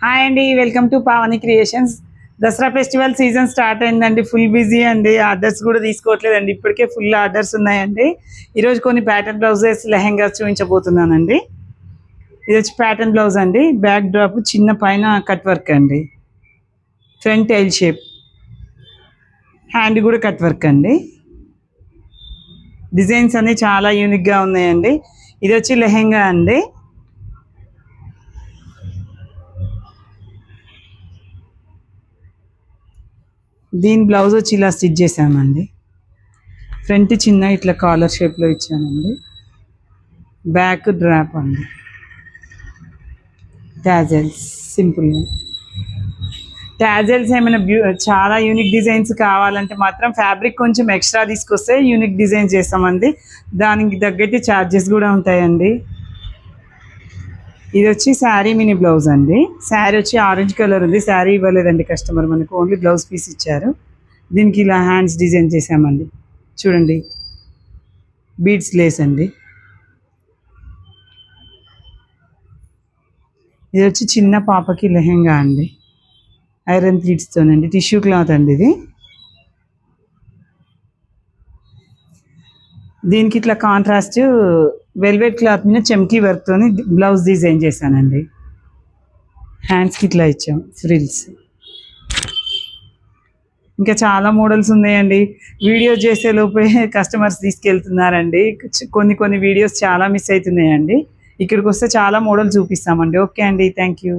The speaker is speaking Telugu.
హాయ్ అండి, welcome to Pavani creations. Dasara festival season start అయిందండి. ఫుల్ బిజీ అండి. ఆర్డర్స్ కూడా తీసుకోవట్లేదండి. ఇప్పటికే ఫుల్ ఆర్డర్స్ ఉన్నాయండి. ఈరోజు కొన్ని ప్యాటర్న్ బ్లౌజెస్ లెహెంగాస్ చూపించబోతున్నానండి. ఇది వచ్చి ప్యాటర్న్ బ్లౌజ్ అండి. బ్యాక్ డ్రాప్ చిన్న పైన కట్ వర్క్ అండి. ఫ్రంట్ ఎల్ షేప్, హ్యాండ్ కూడా కట్ వర్క్ అండి. డిజైన్స్ అన్ని చాలా యూనిక్గా ఉన్నాయండి. ఇది వచ్చి లెహెంగా అండి. దీని బ్లౌజ్ వచ్చి ఇలా స్టిచ్ చేశామండి. ఫ్రంట్ చిన్న ఇట్లా కాలర్ షేప్లో ఇచ్చానండి. బ్యాక్ డ్రాప్ అండి. టాజల్స్ సింపుల్గా. టాజల్స్ ఏమైనా చాలా యూనిక్ డిజైన్స్ కావాలంటే మాత్రం ఫ్యాబ్రిక్ కొంచెం ఎక్స్ట్రా తీసుకొస్తే యూనిక్ డిజైన్ చేస్తామండి. దానికి తగ్గట్టు ఛార్జెస్ కూడా ఉంటాయండి. ఇది వచ్చి శారీ మినీ బ్లౌజ్ అండి. శారీ వచ్చి ఆరెంజ్ కలర్ ఉంది. శారీ ఇవ్వలేదండి కస్టమర్, మనకు ఓన్లీ బ్లౌజ్ పీస్ ఇచ్చారు. దీనికి ఇలా హ్యాండ్స్ డిజైన్ చేసామండి. చూడండి, బీడ్స్ లేస్ అండి. ఇది వచ్చి చిన్న పాపకి లెహెంగా అండి. ఐరన్ ప్లీట్స్తోనండి. టిష్యూ క్లాత్ అండి ఇది. దీనికి ఇట్లా కాంట్రాస్ట్ వెల్వెట్ క్లాత్ మీద చెమ్కీ వర్క్తో బ్లౌజ్ డిజైన్ చేశానండి. హ్యాండ్స్కి ఇట్లా ఇచ్చాం ఫ్రిల్స్. ఇంకా చాలా మోడల్స్ ఉన్నాయండి. వీడియో చేసే లోపే కస్టమర్స్ తీసుకెళ్తున్నారండి. కొన్ని వీడియోస్ చాలా మిస్ అవుతున్నాయండి. ఇక్కడికి వస్తే చాలా మోడల్ చూపిస్తామండి. ఓకే అండి, థ్యాంక్ యూ.